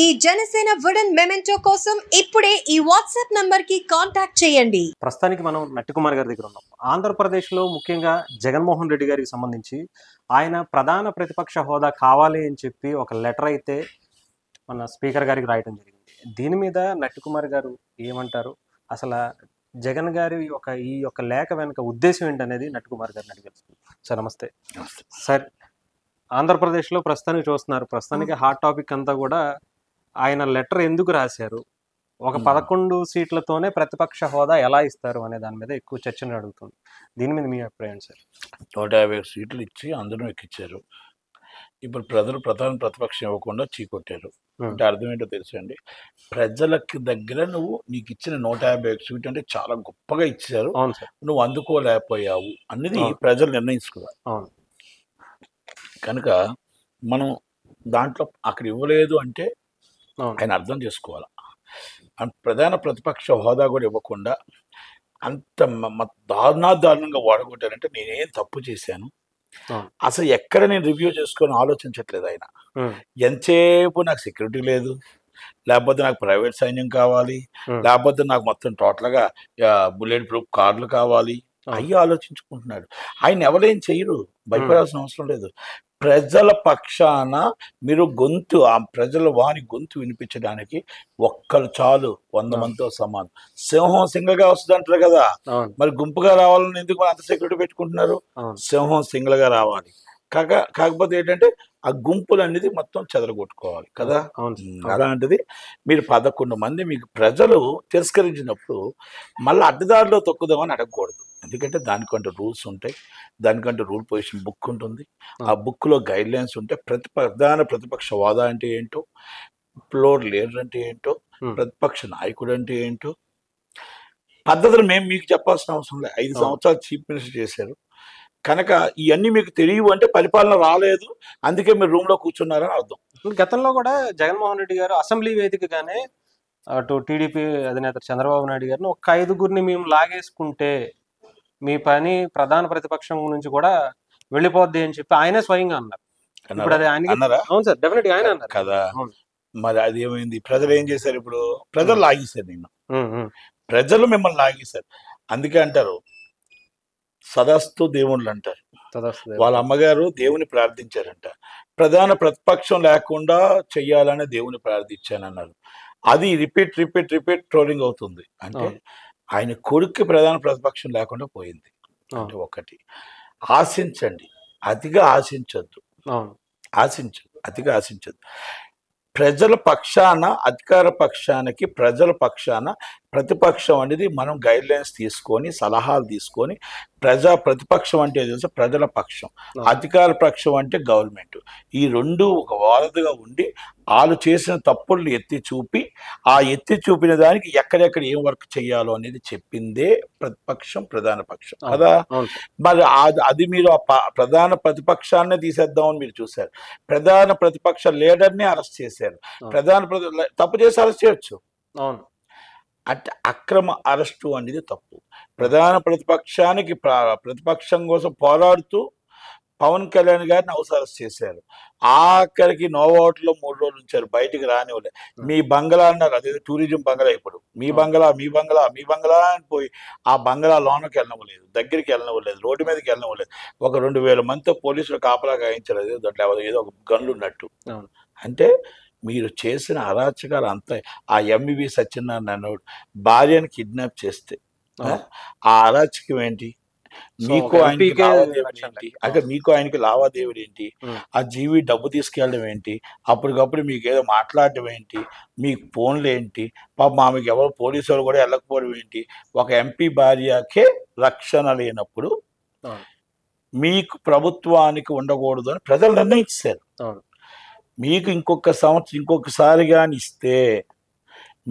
ఈ Janasena wooden memento కోసం ఇప్పుడే ఈ వాట్సాప్ నంబర్ కి కాంటాక్ట్ చేయండి. ప్రస్తుతానికి మనం నట్టికుమార్ గారి దగ్గర ఉన్నాం. ఆంధ్రప్రదేశ్లో ముఖ్యంగా జగన్మోహన్ రెడ్డి గారికి సంబంధించి ఆయన ప్రధాన ప్రతిపక్ష హోదా కావాలి అని చెప్పి ఒక లెటర్ అయితే మన స్పీకర్ గారికి రాయడం జరిగింది. దీని మీద నట్టికుమార్ గారు ఏమంటారు? అసలు జగన్ గారి ఈ యొక్క లేఖ వెనుక ఉద్దేశం ఏంటనేది నట్టికుమార్ గారిని అడిగి తెలుస్తుంది. సార్ నమస్తే. సార్, ఆంధ్రప్రదేశ్లో ప్రస్తుతానికి చూస్తున్నారు, ప్రస్తుతానికి హాట్ టాపిక్ అంతా కూడా ఆయన లెటర్ ఎందుకు రాశారు, ఒక 11 సీట్లతోనే ప్రతిపక్ష హోదా ఎలా ఇస్తారు అనే దాని మీద ఎక్కువ చర్చను అడుగుతుంది. దీని మీద మీ అభిప్రాయం సార్? 150 సీట్లు ఇచ్చి అందరూ ఎక్కించారు. ఇప్పుడు ప్రజలు ప్రధాన ప్రతిపక్షం ఇవ్వకుండా చీకొట్టారు. అంటే అర్థం ఏంటో తెలుసండి, ప్రజలకి దగ్గర నీకు ఇచ్చిన 150 సీట్లు అంటే చాలా గొప్పగా ఇచ్చారు, నువ్వు అందుకోలేకపోయావు అన్నది ప్రజలు నిర్ణయించుకున్నారు. కనుక మనం దాంట్లో అక్కడ ఇవ్వలేదు అంటే ఆయన అర్థం చేసుకోవాలి. ప్రధాన ప్రతిపక్ష హోదా కూడా ఇవ్వకుండా అంత దారుణంగా వాడగొట్టారంటే నేనేం తప్పు చేశాను, అసలు ఎక్కడ నేను రివ్యూ చేసుకొని ఆలోచించట్లేదు ఆయన. ఎంతసేపు నాకు సెక్యూరిటీ లేదు, లేకపోతే నాకు ప్రైవేట్ సైన్యం కావాలి, లేకపోతే నాకు మొత్తం టోటల్గా బుల్లెట్ ప్రూఫ్ కార్లు కావాలి, అవి ఆలోచించుకుంటున్నాడు. ఆయన ఎవరేం చెయ్యరు, భయపడాల్సిన అవసరం లేదు. ప్రజల పక్షాన మీరు గొంతు, ఆ ప్రజల వాని గొంతు వినిపించడానికి ఒక్కరు చాలు, 100 మందితో సమానం. సింహం సింగల్గా వస్తుంది అంటారు కదా, మరి గుంపుగా రావాలని ఎందుకు మరి అంత సెక్యూరిటీ పెట్టుకుంటున్నారు? సింహం సింగల్గా రావాలి. కాకపోతే ఏంటంటే ఆ గుంపులు అనేది మొత్తం చెదరగొట్టుకోవాలి కదా. అలాంటిది మీరు 11 మంది మీకు ప్రజలు తిరస్కరించినప్పుడు మళ్ళీ అడ్డదారిలో తొక్కుదామని అడగకూడదు. ఎందుకంటే దానికంటే రూల్స్ ఉంటాయి, దానికంటే రూల్ పొజిషన్ బుక్ ఉంటుంది, ఆ బుక్లో గైడ్ లైన్స్ ఉంటాయి. ప్రధాన ప్రతిపక్ష హోదా అంటే ఏంటో, ఫ్లోర్ లీడర్ అంటే ఏంటో, ప్రతిపక్ష నాయకుడు అంటే ఏంటో పద్ధతులు మేము మీకు చెప్పాల్సిన అవసరం లేదు. 5 సంవత్సరాలు చీఫ్ మినిస్టర్ చేశారు కనుక ఇవన్నీ మీకు తెలియవు అంటే పరిపాలన రాలేదు, అందుకే మీరు రూమ్ లో కూర్చున్నారని అర్థం. గతంలో కూడా జగన్మోహన్ రెడ్డి గారు అసెంబ్లీ వేదికగానే అటు టీడీపీ అధినేత చంద్రబాబు నాయుడు గారిని ఒక 5గురిని మేము లాగేసుకుంటే మీ పని ప్రధాన ప్రతిపక్షం నుంచి కూడా వెళ్ళిపోద్ది అని చెప్పి ఆయనే స్వయంగా అన్నారు. ఇప్పుడు అది ఆయనకి అవును సార్, డెఫినెట్ గా ఆయన అన్నారు కదా. మరి అది ఏమైంది, ప్రజలు ఏం చేశారు? ఇప్పుడు ప్రజలు లాగేశారు, నిన్ను ప్రజలు మిమ్మల్ని లాగేశారు. అందుకే అంటారు సదస్తు దేవుళ్ళు అంటారు. వాళ్ళ అమ్మగారు దేవుని ప్రార్థించారంట, ప్రధాన ప్రతిపక్షం లేకుండా చెయ్యాలని దేవుని ప్రార్థించానన్నారు. అది రిపీట్ ట్రోలింగ్ అవుతుంది. అంటే ఆయన కొడుక్కి ప్రధాన ప్రతిపక్షం లేకుండా పోయింది. అంటే ఒకటి ఆశించండి, అతిగా ఆశించద్దు. అతిగా ఆశించద్దు. ప్రజల పక్షాన, అధికార పక్షానికి ప్రజల పక్షాన ప్రతిపక్షం అనేది మనం గైడ్ లైన్స్ తీసుకొని సలహాలు తీసుకొని, ప్రతిపక్షం అంటే తెలుసు ప్రజల పక్షం, అధికార పక్షం అంటే గవర్నమెంట్, ఈ రెండు ఒక వారధిగా ఉండి వాళ్ళు చేసిన తప్పుల్ని ఎత్తి చూపి, ఆ ఎత్తి చూపిన దానికి ఎక్కడెక్కడ ఏం వర్క్ చేయాలో అనేది చెప్పిందే ప్రతిపక్షం ప్రధాన పక్షం కదా. మరి అది మీరు ఆ ప్రధాన ప్రతిపక్షాన్ని తీసేద్దామని మీరు చూశారు. ప్రధాన ప్రతిపక్ష లీడర్ని అరెస్ట్ చేశారు. తప్పు చేసి అరెస్ట్ చేయొచ్చు, అంటే అక్రమ అరెస్టు అనేది తప్పు. ప్రధాన ప్రతిపక్షానికి ప్రతిపక్షం కోసం పోరాడుతూ పవన్ కళ్యాణ్ గారిని అరెస్ట్ చేశారు. ఆఖరికి నోవాట్లో 3 రోజులు ఉంచారు, బయటికి రానివ్వలే. మీ బంగ్లా అన్నారు, అదే టూరిజం బంగ్లా. ఇప్పుడు మీ బంగ్లా అని పోయి ఆ బంగ్లా లోనకి వెళ్ళనివ్వలేదు, దగ్గరికి వెళ్ళనివ్వలేదు, రోడ్డు మీదకి వెళ్ళనివ్వలేదు. ఒక 2000 మందితో పోలీసులు కాపలా గాయించలేదు, దాంట్లో ఏదో ఒక గన్లు ఉన్నట్టు. అంటే మీరు చేసిన అరాచకాలు అంతా. ఆ ఎంవివి సత్యనారాయణ అన్నోడు భార్యను కిడ్నాప్ చేస్తే ఆ అరాచకం ఏంటి? మీకు ఆయనకి లావాదేవీలు ఏంటి? అంటే మీకు ఆయనకి లావాదేవీలు ఏంటి? ఆ జీవి డబ్బు తీసుకెళ్ళడం ఏంటి? అప్పటికప్పుడు మీకు ఏదో మాట్లాడడం ఏంటి? మీకు ఫోన్లు ఏంటి? పాపం ఆమెకి ఎవరు పోలీసు వాళ్ళు కూడా వెళ్ళకపోవడం ఏంటి? ఒక ఎంపీ భార్యకే రక్షణ లేనప్పుడు మీకు ప్రభుత్వానికి ఉండకూడదు అని ప్రజలు నిర్ణయించారు. మీకు ఇంకొకసారి కానీ ఇస్తే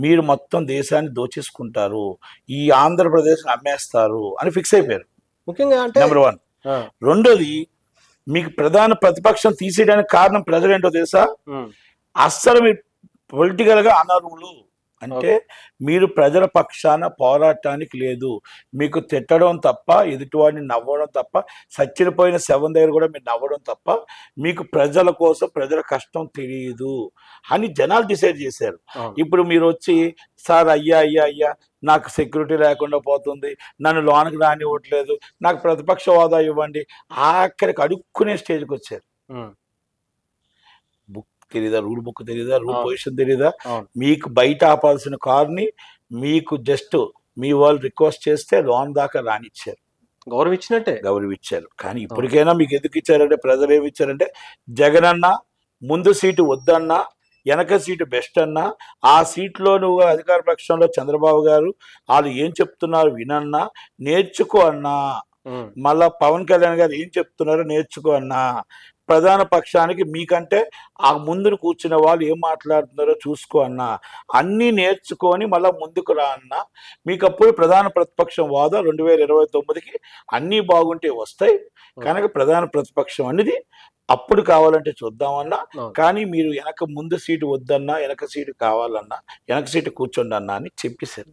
మీరు మొత్తం దేశాన్ని దోచేసుకుంటారు, ఈ ఆంధ్రప్రదేశ్ అమ్మేస్తారు అని ఫిక్స్ అయిపోయారు. ముఖ్యంగా అంటే నెంబర్ 1. రెండోది, మీకు ప్రధాన ప్రతిపక్షం తీసేయడానికి కారణం ప్రజలు ఏంటో తెలుసా? అస్సలు మీరు పొలిటికల్ గా అనర్హులు అంటే మీరు ప్రజల పక్షాన పోరాటానికి లేదు, మీకు తిట్టడం తప్ప, ఎదుటివాడిని నవ్వడం తప్ప, చచ్చిపోయిన శవం దగ్గర కూడా మీరు నవ్వడం తప్ప మీకు ప్రజల కోసం ప్రజల కష్టం తెలియదు అని జనాలు డిసైడ్ చేశారు. ఇప్పుడు మీరు వచ్చి సార్ అయ్యా అయ్యా అయ్యా నాకు సెక్యూరిటీ లేకుండా పోతుంది, నన్ను లోనికి రానివ్వట్లేదు, నాకు ప్రతిపక్ష హోదా ఇవ్వండి, ఆఖరికి అడుక్కునే స్టేజ్కి వచ్చారు. బుక్ తెలీదా, రూల్ బుక్ తెలీదా, రూల్ పొజిషన్ తెలీదా? మీకు బయట ఆపాల్సిన కార్ని మీకు జస్ట్ మీ వాళ్ళు రిక్వెస్ట్ చేస్తే లోన్ దాకా రానిచ్చారు, గౌరవించారు. కానీ ఇప్పటికైనా మీకు ఎందుకు ఇచ్చారంటే, ప్రజలు ఏమి ఇచ్చారంటే, జగన్ అన్న ముందు సీటు వద్దన్నా, వెనక సీటు బెస్ట్ అన్నా, ఆ సీట్లో నువ్వు అధికార పక్షంలో చంద్రబాబు గారు వాళ్ళు ఏం చెప్తున్నారు వినన్నా, నేర్చుకో అన్నా, మళ్ళా పవన్ కళ్యాణ్ గారు ఏం చెప్తున్నారో నేర్చుకో అన్నా, ప్రధాన పక్షానికి మీకంటే ఆ ముందు కూర్చున్న వాళ్ళు ఏం మాట్లాడుతున్నారో చూసుకో అన్నా, అన్నీ నేర్చుకొని మళ్ళీ ముందుకు రా అన్నా, మీకు అప్పుడు ప్రధాన ప్రతిపక్షం వాదా 2029కి అన్నీ బాగుంటే వస్తాయి. కనుక ప్రధాన ప్రతిపక్షం అనేది అప్పుడు కావాలంటే చూద్దామన్నా, కానీ మీరు వెనక ముందు సీటు వద్దన్నా, వెనక సీటు కావాలన్నా, వెనక సీటు కూర్చోండి అన్నా అని చెప్పేశారు.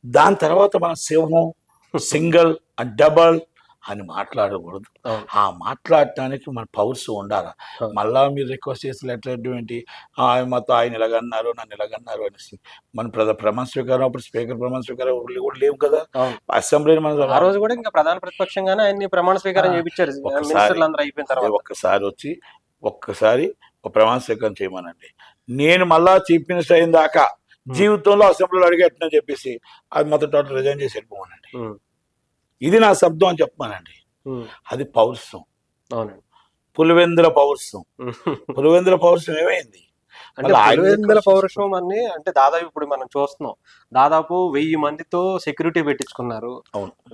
దాని తర్వాత మనం సింహం, సింగిల్ అండ్ డబల్ అని మాట్లాడకూడదు. ఆ మాట్లాడటానికి మన పౌరుషం ఉండాలి. మళ్ళా మీరు రిక్వెస్ట్ చేసి లెటర్ ఏంటి, మొత్తం ఆయన ఇలాగన్నారు, నన్ను ఇలాగన్నారు అనేసి మన ప్రమాణ స్వీకారం అప్పుడు స్పీకర్ ప్రమాణ స్వీకారం కూడా లేవు కదా అసెంబ్లీని. మన ఆ రోజు కూడా ఇంకా ప్రధాన ప్రతిపక్షంగానే ఆయన్ని ప్రమాణ స్వీకారం చేయించారు. ఒక్కసారి వచ్చి ఒక్కసారి ఒక ప్రమాణ స్వీకారం చేయమనండి. నేను మళ్ళా చీఫ్ మినిస్టర్ అయిన దాకా జీవితంలో అసెంబ్లీలో అడిగేట్టని చెప్పేసి అది మొత్తం టోటల్ రిజైన్ చేసి వెళ్ళిపోమనండి. ఇది నా శబ్దం అని చెప్పానండి. అది పౌరుషం, పులివెందుల పౌరుషం. పులివెందుల పౌరుషం ఏమైంది అంటే పులివెందుల పౌరుషం అని అంటే దాదాపు ఇప్పుడు మనం చూస్తున్నాం, దాదాపు 1000 మందితో సెక్యూరిటీ పెట్టించుకున్నారు.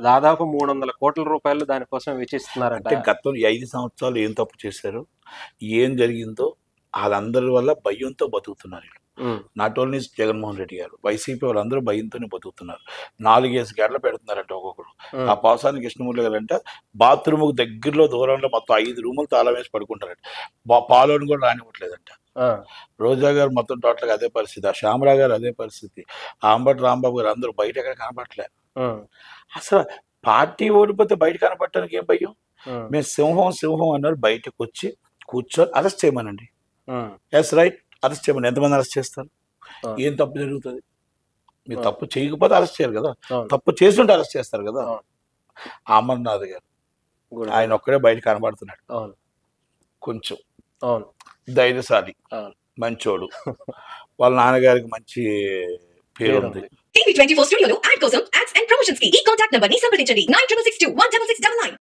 దాదాపు 300 కోట్ల రూపాయలు దానికోసం వెచ్చిస్తున్నారంటే గతం 5 సంవత్సరాలు ఏం తప్పు చేశారు, ఏం జరిగిందో వాళ్ళందరి వల్ల భయంతో బతుకుతున్నారు. నాట్ ఓన్లీ జగన్మోహన్ రెడ్డి గారు, వైసీపీ వాళ్ళందరూ భయంతోనే బతుకుతున్నారు. 4 గేట్ల పెడుతున్నారంట ఒక్కొక్కరు. ఆ పాసాని కృష్ణమూర్తి గారు అంటే బాత్రూమ్ దగ్గరలో దూరంలో మొత్తం 5 రూములు తాళం వేసి పడుకుంటారంట. పాలోని కూడా రానివ్వట్లేదంట. రోజా గారు మొత్తం టోటల్ గా అదే పరిస్థితి, ఆ శ్యామరావు గారు అదే పరిస్థితి, ఆ అంబటి రాంబాబు గారు అందరూ బయట ఎక్కడ కనపడట్లేదు. అసలు పార్టీ ఓడిపోతే బయట కనపడటానికి ఏం భయం? మేము సింహం అన్నారు, బయటకు వచ్చి కూర్చొని అరెస్ట్ చేయమనండి. ఎస్ రైట్, అరెస్ట్ చేయమని. ఎంతమంది అరెస్ట్ చేస్తారు? ఏం తప్పు జరుగుతుంది? మీరు తప్పు చేయకపోతే అరెస్ట్ చేయరు కదా, తప్పు చేస్తుంటే అరెస్ట్ చేస్తారు కదా. అమర్నాథ్ గారు ఆయన ఒక్కడే బయట కనబడుతున్నాడు, కొంచెం ధైర్యశాలి, మంచోడు, వాళ్ళ నాన్నగారికి మంచి పేరు ఉంది. TV24 స్టూడియోలో యాడ్ కోసం యాడ్స్ అండ్ ప్రమోషన్స్ కి ఈ కాంటాక్ట్ నంబర్ ని సంప్రదించండి 96621669.